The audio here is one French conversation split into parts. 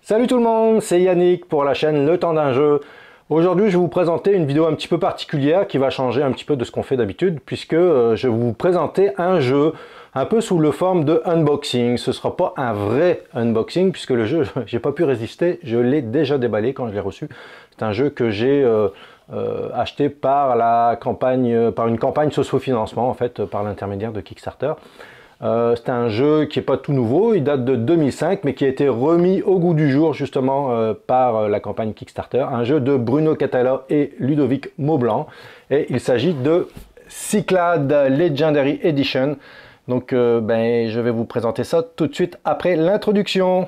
Salut tout le monde, c'est Yannick pour la chaîne Le Temps d'un jeu. Aujourd'hui, je vais vous présenter une vidéo un petit peu particulière qui va changer un petit peu de ce qu'on fait d'habitude, puisque je vais vous présenter un jeu un peu sous le forme de unboxing. Ce ne sera pas un vrai unboxing, puisque le jeu, j'ai pas pu résister, je l'ai déjà déballé quand je l'ai reçu. C'est un jeu que j'ai acheté par une campagne socio-financement, en fait, par l'intermédiaire de Kickstarter. C'est un jeu qui n'est pas tout nouveau, il date de 2005, mais qui a été remis au goût du jour justement par la campagne Kickstarter. Un jeu de Bruno Cathala et Ludovic Maublanc. Et il s'agit de Cyclades Legendary Edition. Donc je vais vous présenter ça tout de suite après l'introduction.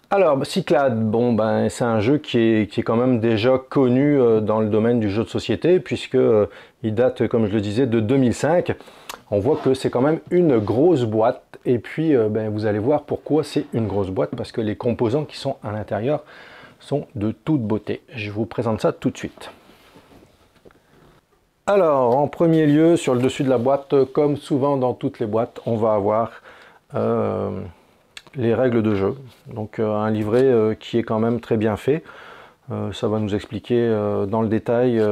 Alors, Cyclades, c'est un jeu qui est quand même déjà connu dans le domaine du jeu de société, puisque il date, comme je le disais, de 2005. On voit que c'est quand même une grosse boîte, et puis vous allez voir pourquoi c'est une grosse boîte, parce que les composants qui sont à l'intérieur sont de toute beauté. Je vous présente ça tout de suite. Alors, en premier lieu, sur le dessus de la boîte, comme souvent dans toutes les boîtes, on va avoir les règles de jeu, donc un livret qui est quand même très bien fait. Ça va nous expliquer dans le détail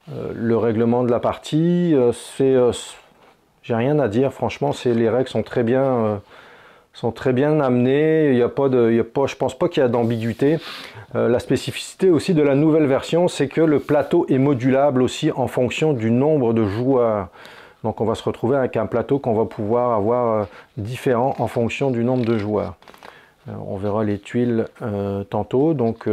le règlement de la partie. J'ai rien à dire, franchement, les règles sont très bien amenées. Je pense pas qu'il y a d'ambiguïté. La spécificité aussi de la nouvelle version, c'est que le plateau est modulable aussi en fonction du nombre de joueurs. Donc on va se retrouver avec un plateau qu'on va pouvoir avoir différent en fonction du nombre de joueurs. On verra les tuiles tantôt. Donc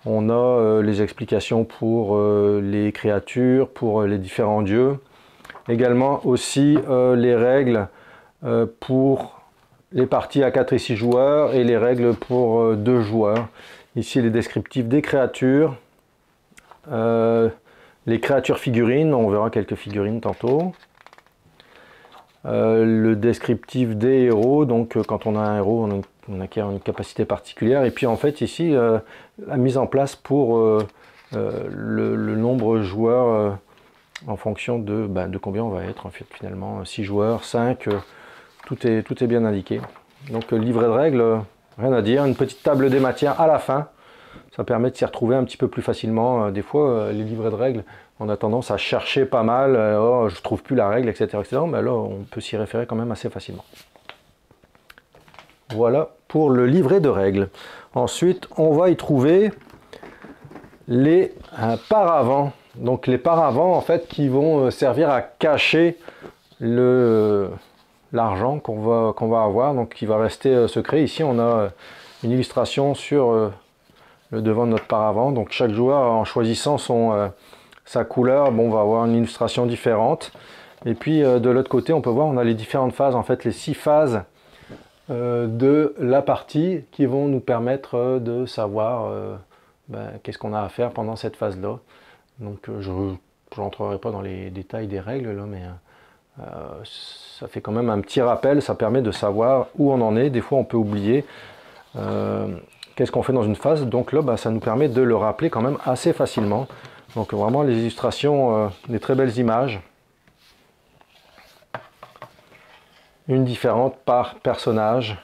on a les explications pour les créatures, pour les différents dieux. Également aussi les règles pour les parties à 4 et 6 joueurs et les règles pour 2 joueurs. Ici les descriptifs des créatures. Les créatures figurines, on verra quelques figurines tantôt. Le descriptif des héros, donc quand on a un héros, on acquiert une capacité particulière. Et puis en fait ici, la mise en place pour le nombre de joueurs en fonction de combien on va être en fait finalement. 6 joueurs, 5, tout est bien indiqué. Donc livret de règles, rien à dire. Une petite table des matières à la fin. Ça permet de s'y retrouver un petit peu plus facilement. Des fois, les livrets de règles, on a tendance à chercher pas mal. Oh, je trouve plus la règle, etc. etc. Mais là, on peut s'y référer quand même assez facilement. Voilà pour le livret de règles. Ensuite, on va y trouver les paravents. Donc les paravents, en fait, qui vont servir à cacher l'argent qu'on va avoir, donc qui va rester secret. Ici, on a une illustration sur le devant de notre paravent. Donc chaque joueur, en choisissant sa couleur, va avoir une illustration différente. Et puis de l'autre côté, on peut voir, on a les différentes phases, en fait les 6 phases de la partie qui vont nous permettre de savoir qu'est-ce qu'on a à faire pendant cette phase-là. Donc je n'entrerai pas dans les détails des règles, là, mais ça fait quand même un petit rappel, ça permet de savoir où on en est. Des fois on peut oublier qu'est-ce qu'on fait dans une phase, donc là ça nous permet de le rappeler quand même assez facilement. Donc vraiment les illustrations, des très belles images. Une différente par personnage.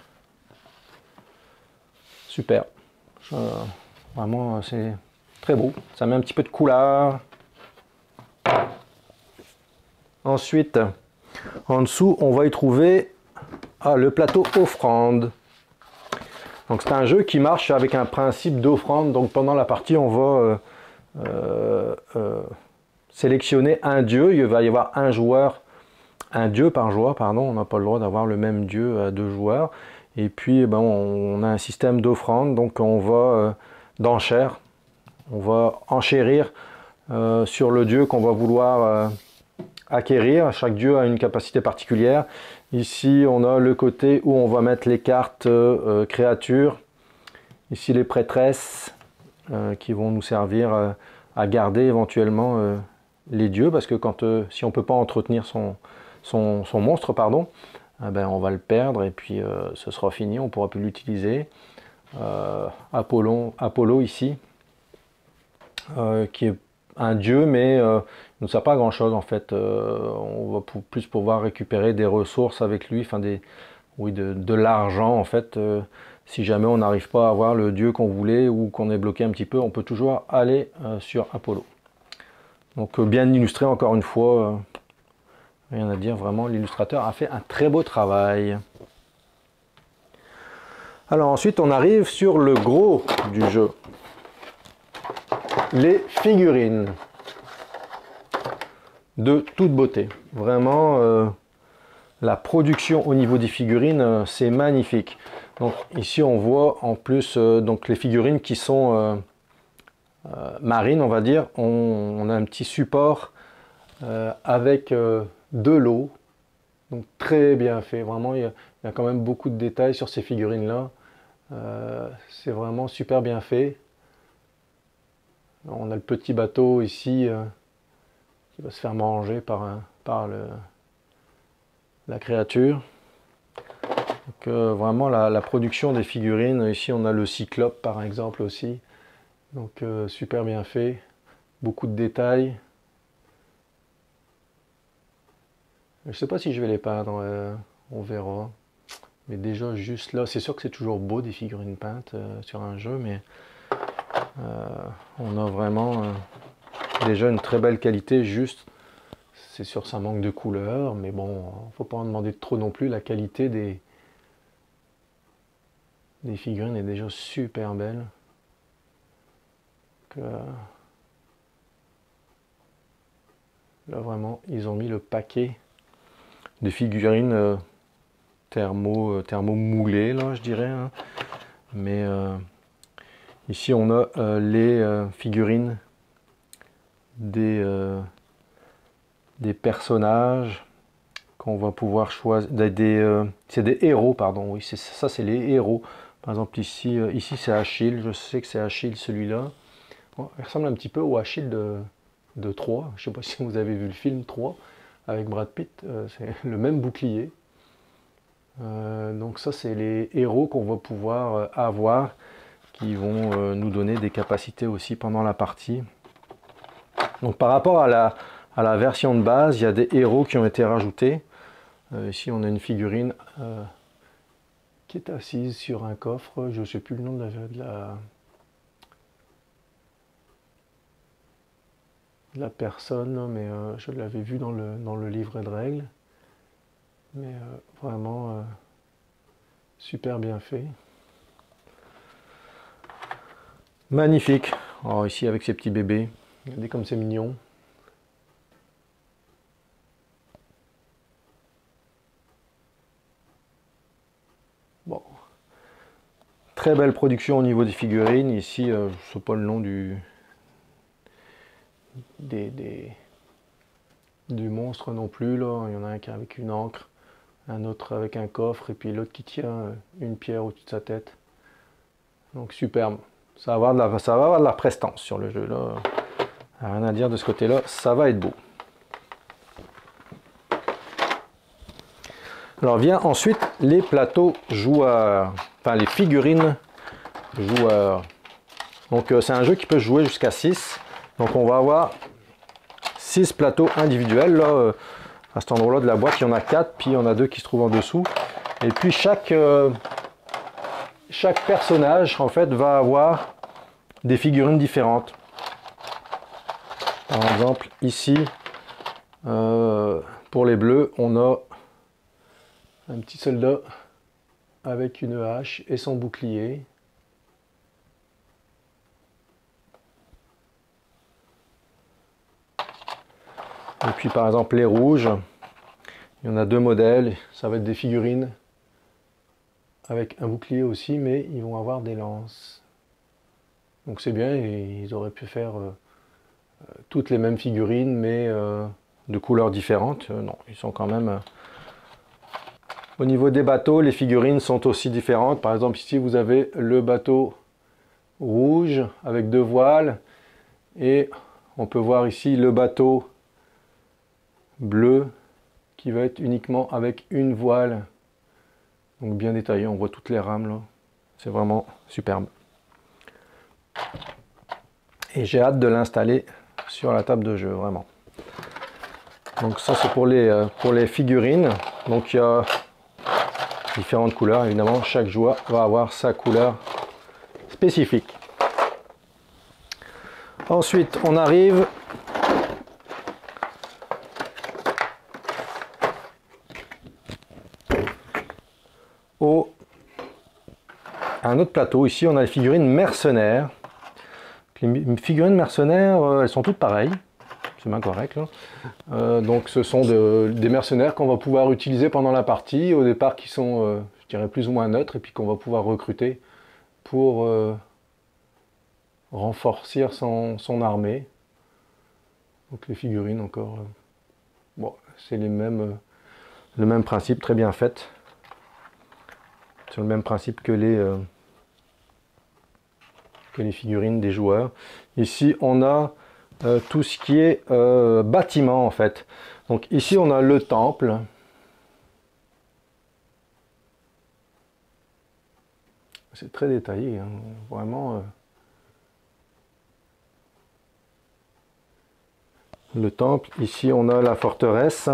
Super. Vraiment c'est très beau. Ça met un petit peu de couleur. Ensuite, en dessous, on va y trouver le plateau offrande. Donc c'est un jeu qui marche avec un principe d'offrande. Donc pendant la partie, on va sélectionner un dieu. Il va y avoir un dieu par joueur, pardon. On n'a pas le droit d'avoir le même dieu à 2 joueurs. Et puis on a un système d'offrande. Donc on va d'enchères. On va enchérir sur le dieu qu'on va vouloir acquérir. Chaque dieu a une capacité particulière. Ici, on a le côté où on va mettre les cartes créatures. Ici, les prêtresses qui vont nous servir à garder éventuellement les dieux. Parce que si on ne peut pas entretenir son monstre, pardon, ben, on va le perdre et puis ce sera fini, on ne pourra plus l'utiliser. Apollo ici, qui est un dieu, mais il ne sert pas à grand chose en fait. On va plus pouvoir récupérer des ressources avec lui, enfin oui, de l'argent en fait. Si jamais on n'arrive pas à avoir le dieu qu'on voulait ou qu'on est bloqué un petit peu, on peut toujours aller sur Apollo. Donc bien illustré encore une fois, rien à dire, vraiment l'illustrateur a fait un très beau travail. Alors ensuite on arrive sur le gros du jeu, les figurines de toute beauté. Vraiment la production au niveau des figurines c'est magnifique. Donc ici on voit en plus donc les figurines qui sont marines on va dire. On a un petit support avec de l'eau. Donc très bien fait, vraiment il y a quand même beaucoup de détails sur ces figurines là. C'est vraiment super bien fait. On a le petit bateau ici qui va se faire manger par la créature. Donc vraiment la production des figurines, ici on a le cyclope par exemple aussi. Donc super bien fait, beaucoup de détails. Je ne sais pas si je vais les peindre, on verra. Mais déjà juste là, c'est sûr que c'est toujours beau des figurines peintes sur un jeu, mais on a vraiment déjà une très belle qualité. Juste, c'est sûr ça manque de couleur, mais bon, faut pas en demander trop non plus. La qualité des figurines est déjà super belle. Donc, là vraiment, ils ont mis le paquet de figurines thermo moulées là, je dirais. Hein. Mais ici on a les figurines des personnages qu'on va pouvoir choisir, c'est des héros, pardon, oui, ça c'est les héros. Par exemple ici, ici c'est Achille, je sais que c'est Achille celui-là. Bon, il ressemble un petit peu au Achille de Troie, je ne sais pas si vous avez vu le film Troie avec Brad Pitt, c'est le même bouclier. Donc ça c'est les héros qu'on va pouvoir avoir, qui vont nous donner des capacités aussi pendant la partie. Donc par rapport à la version de base, il y a des héros qui ont été rajoutés. Ici on a une figurine qui est assise sur un coffre, je ne sais plus le nom de la personne, mais je l'avais vu dans le livret de règles. Mais vraiment super bien fait. Magnifique. Alors ici avec ces petits bébés, regardez comme c'est mignon. Bon. Très belle production au niveau des figurines. Ici, je ne sais pas le nom du monstre non plus. Là. Il y en a un qui est avec une encre, un autre avec un coffre, et puis l'autre qui tient une pierre au-dessus de sa tête. Donc superbe. Ça va avoir de la prestance sur le jeu. Là. Rien à dire de ce côté-là, ça va être beau. Alors vient ensuite les plateaux joueurs, enfin les figurines joueurs. Donc c'est un jeu qui peut jouer jusqu'à 6. Donc on va avoir 6 plateaux individuels. Là, à cet endroit-là de la boîte, il y en a 4, puis il y en a 2 qui se trouvent en dessous. Et puis chaque personnage en fait va avoir des figurines différentes. Par exemple ici, pour les bleus, on a un petit soldat avec une hache et son bouclier. Et puis par exemple les rouges, il y en a 2 modèles, ça va être des figurines avec un bouclier aussi, mais ils vont avoir des lances. Donc c'est bien, et ils auraient pu faire toutes les mêmes figurines, mais de couleurs différentes. Non, ils sont quand même... Au niveau des bateaux, les figurines sont aussi différentes. Par exemple ici vous avez le bateau rouge avec 2 voiles, et on peut voir ici le bateau bleu qui va être uniquement avec une voile. Donc bien détaillé, on voit toutes les rames là. C'est vraiment superbe. Et j'ai hâte de l'installer sur la table de jeu, vraiment. Donc ça c'est pour les figurines. Donc il y a différentes couleurs, évidemment chaque joueur va avoir sa couleur spécifique. Ensuite on arrive à un autre plateau. Ici on a les figurines mercenaires. Les figurines mercenaires, elles sont toutes pareilles. C'est bien correct là. Donc ce sont des mercenaires qu'on va pouvoir utiliser pendant la partie, au départ qui sont, je dirais, plus ou moins neutres, et puis qu'on va pouvoir recruter pour renforcer son armée. Donc les figurines encore, bon, c'est le même principe, très bien fait. C'est le même principe que les figurines des joueurs. Ici on a tout ce qui est bâtiment en fait. Donc ici on a le temple. C'est très détaillé, hein, vraiment. Le temple, ici on a la forteresse.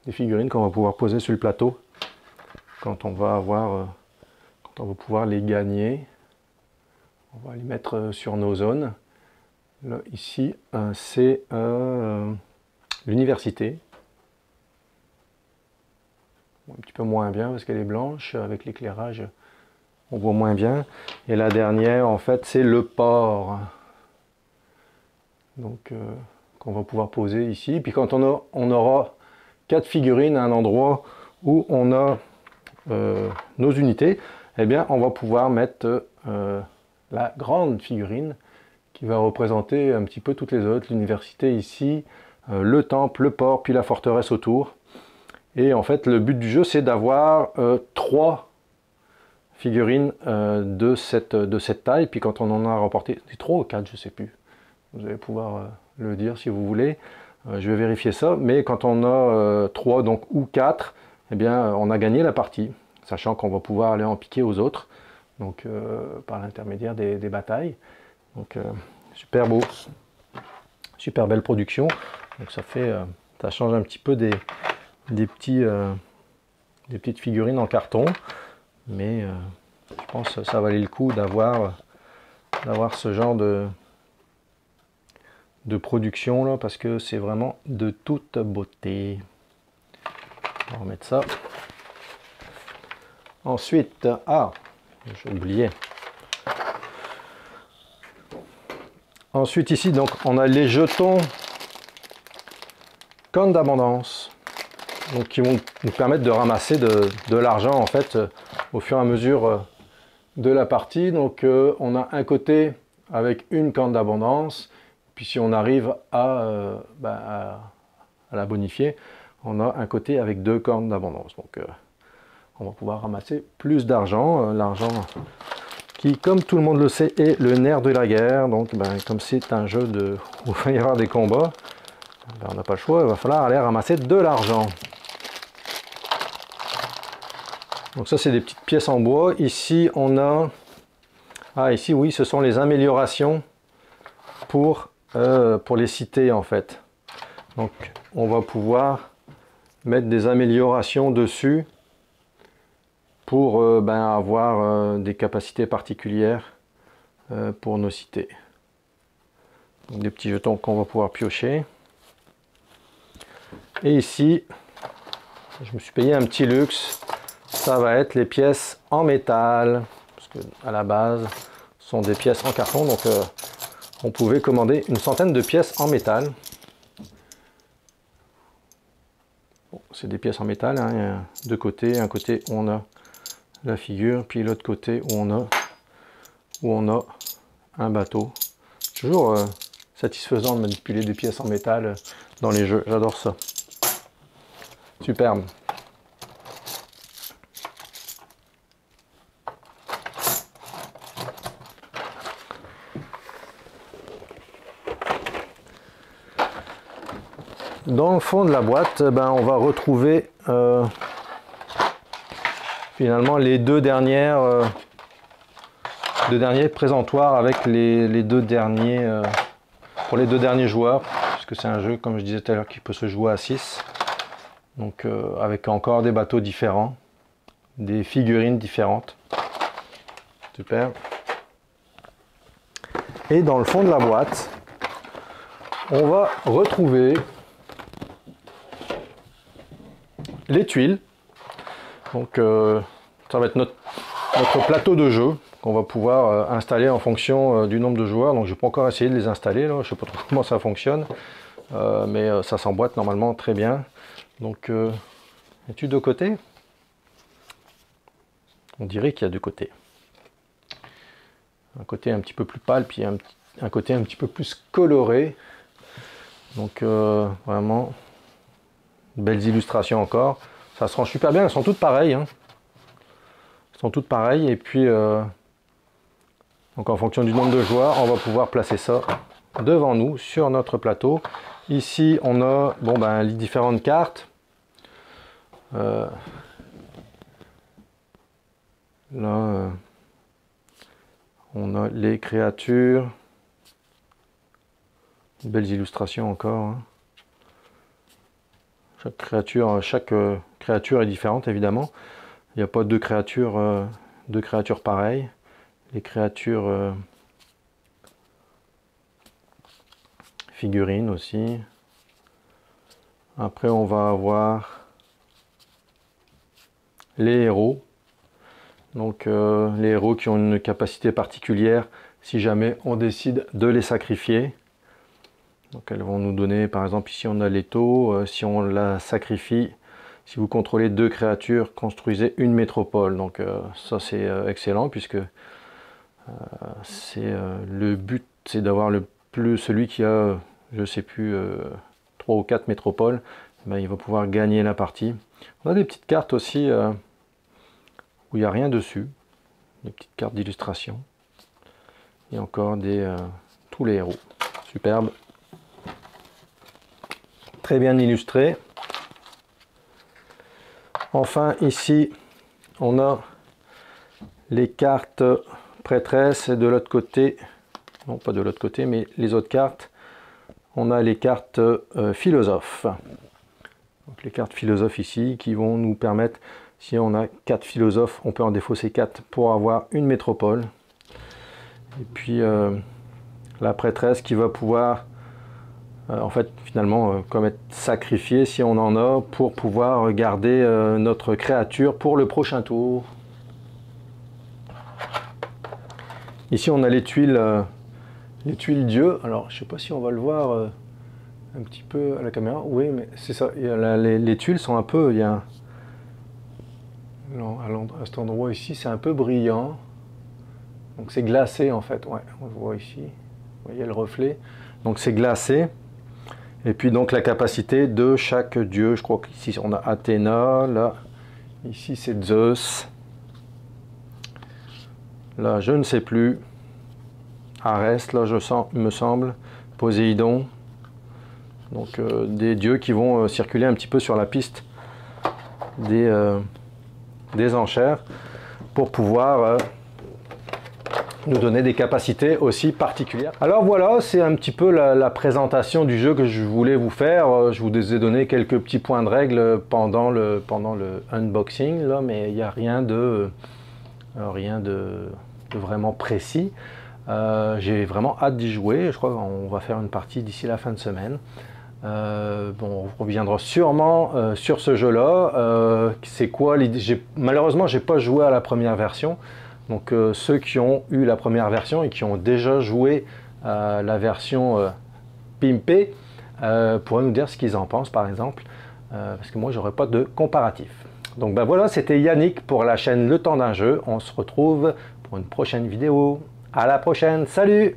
Des figurines qu'on va pouvoir poser sur le plateau quand on va pouvoir les gagner. On va les mettre sur nos zones. Là, ici, c'est l'université. Un petit peu moins bien parce qu'elle est blanche. Avec l'éclairage, on voit moins bien. Et la dernière, en fait, c'est le port. Donc, qu'on va pouvoir poser ici. Puis quand on aura 4 figurines à un endroit où on a nos unités, eh bien, on va pouvoir mettre la grande figurine qui va représenter un petit peu toutes les autres, l'université ici, le temple, le port, puis la forteresse autour. Et en fait, le but du jeu, c'est d'avoir 3 figurines de cette taille. Puis quand on en a remporté, c'est 3 ou 4, je ne sais plus. Vous allez pouvoir le dire si vous voulez. Je vais vérifier ça. Mais quand on a 3 donc, ou 4, eh bien, on a gagné la partie. Sachant qu'on va pouvoir aller en piquer aux autres. Donc, par l'intermédiaire des batailles. Donc, super beau. Super belle production. Donc, ça change un petit peu des petites figurines en carton. Mais je pense que ça valait le coup d'avoir ce genre de production là, parce que c'est vraiment de toute beauté. On va remettre ça. Ensuite, j'ai oublié. Ensuite ici, donc on a les jetons cornes d'abondance, donc qui vont nous permettre de ramasser de l'argent en fait au fur et à mesure de la partie. Donc on a un côté avec une corne d'abondance, puis si on arrive à la bonifier, on a un côté avec 2 cornes d'abondance. Donc on va pouvoir ramasser plus d'argent, l'argent qui, comme tout le monde le sait, est le nerf de la guerre. Donc comme c'est un jeu où il va y avoir des combats, on n'a pas le choix, il va falloir aller ramasser de l'argent. Donc ça c'est des petites pièces en bois. Ici on a, ici oui, ce sont les améliorations pour les cités en fait. Donc on va pouvoir mettre des améliorations dessus pour avoir des capacités particulières pour nos cités. Donc, des petits jetons qu'on va pouvoir piocher. Et ici, je me suis payé un petit luxe. Ça va être les pièces en métal, parce que à la base, ce sont des pièces en carton. Donc, on pouvait commander une centaine de pièces en métal. Bon, c'est des pièces en métal. Hein. Il y a deux côtés. Un côté où on a la figure, puis l'autre côté où on a un bateau. Toujours satisfaisant de manipuler des pièces en métal dans les jeux. J'adore ça. Superbe. dans le fond de la boîte, on va retrouver finalement les deux derniers présentoirs avec les deux derniers pour les deux derniers joueurs, puisque c'est un jeu, comme je disais tout à l'heure, qui peut se jouer à 6. Donc avec encore des bateaux différents, des figurines différentes. Super. Et dans le fond de la boîte, on va retrouver les tuiles. Donc ça va être notre plateau de jeu qu'on va pouvoir installer en fonction du nombre de joueurs. Donc je n'ai pas encore essayé de les installer, là. Je ne sais pas trop comment ça fonctionne, mais ça s'emboîte normalement très bien. Donc es-tu de côté? On dirait qu'il y a deux côtés. Un côté un petit peu plus pâle, puis un côté un petit peu plus coloré. Donc vraiment, belles illustrations encore. Ça se rend super bien, elles sont toutes pareilles. Hein. Elles sont toutes pareilles. Et puis, donc en fonction du nombre de joueurs, on va pouvoir placer ça devant nous sur notre plateau. Ici, on a les différentes cartes. Là, on a les créatures. Belles illustrations encore. Hein. Chaque créature est différente, évidemment. Il n'y a pas deux créatures pareilles. Les créatures figurines aussi. Après, on va avoir les héros. Donc, les héros qui ont une capacité particulière si jamais on décide de les sacrifier. Donc elles vont nous donner, par exemple ici on a l'étau, si on la sacrifie, si vous contrôlez deux créatures, construisez une métropole. Donc ça c'est excellent puisque le but c'est d'avoir celui qui a, je sais plus, 3 ou 4 métropoles, il va pouvoir gagner la partie. On a des petites cartes aussi où il n'y a rien dessus, des petites cartes d'illustration. Et encore tous les héros, superbe. Très bien illustré. Enfin ici on a les cartes prêtresses et de l'autre côté, non pas de l'autre côté mais les autres cartes, on a les cartes philosophes. Donc les cartes philosophes ici qui vont nous permettre, si on a 4 philosophes, on peut en défausser 4 pour avoir une métropole. Et puis la prêtresse qui va pouvoir en fait finalement comme être sacrifiée si on en a pour pouvoir garder notre créature pour le prochain tour. Ici on a les tuiles dieux. Alors je sais pas si on va le voir un petit peu à la caméra. Oui mais c'est ça, les tuiles sont un peu, à cet endroit ici c'est un peu brillant. Donc c'est glacé en fait, ouais, on le voit ici. Vous voyez le reflet. Donc c'est glacé. Et puis donc la capacité de chaque dieu, je crois qu'ici on a Athéna, là, ici c'est Zeus, là je ne sais plus, Arès, là il me semble, Poséidon, donc des dieux qui vont circuler un petit peu sur la piste des enchères pour pouvoir nous donner des capacités aussi particulières. Alors voilà, c'est un petit peu la présentation du jeu que je voulais vous faire. Je vous ai donné quelques petits points de règle pendant le unboxing, là, mais il n'y a rien de vraiment précis. J'ai vraiment hâte d'y jouer. Je crois qu'on va faire une partie d'ici la fin de semaine. On reviendra sûrement sur ce jeu-là. C'est quoi l'idée? Malheureusement, j'ai pas joué à la première version. Donc ceux qui ont eu la première version et qui ont déjà joué la version pimpée pourraient nous dire ce qu'ils en pensent par exemple, parce que moi j'aurais pas de comparatif. Donc voilà, c'était Yannick pour la chaîne Le Temps d'un Jeu. On se retrouve pour une prochaine vidéo. À la prochaine, salut!